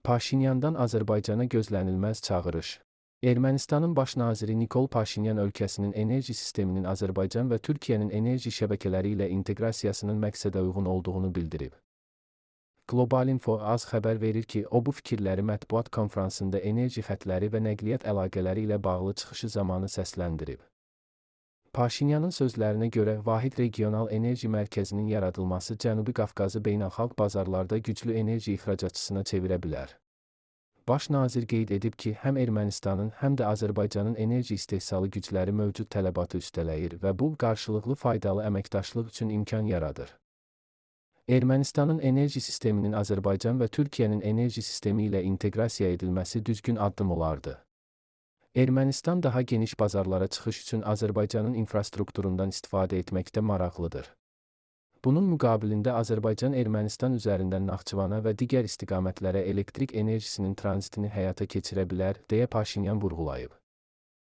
Paşinyandan Azərbaycana gözlənilməz çağırış. Ermənistanın baş naziri Nikol Paşinyan ölkəsinin enerji sisteminin Azərbaycan və Türkiyənin enerji şəbəkələri ilə inteqrasiyasının məqsədə uyğun olduğunu bildirib. Global Info AZ xəbər verir ki, o bu fikirləri mətbuat konfransında enerji xətləri və nəqliyyat əlaqələri ilə bağlı çıxışı zamanı səsləndirib. Paşinyanın sözlərinə görə, vahid regional enerji mərkəzinin yaradılması Cənubi Qafqazı beynəlxalq bazarlarda güclü enerji ixracatçısına çevirə bilər. Baş nazir qeyd edib ki, həm Ermənistanın, həm də Azərbaycanın enerji istehsalı gücləri mövcud tələbatı üstələyir və bu, qarşılıqlı faydalı əməkdaşlıq üçün imkan yaradır. Ermənistanın enerji sisteminin Azərbaycan və Türkiyənin enerji sistemi ilə inteqrasiya edilməsi düzgün addım olardı. Ermənistan daha geniş bazarlara çıxış üçün Azərbaycanın infrastrukturundan istifadə etməkdə maraqlıdır. Bunun müqabilində Azərbaycan Ermənistan üzərindən Naxçıvana və digər istiqamətlərə elektrik enerjisinin tranzitini həyata keçirə bilər, deyə Paşinyan vurğulayıb.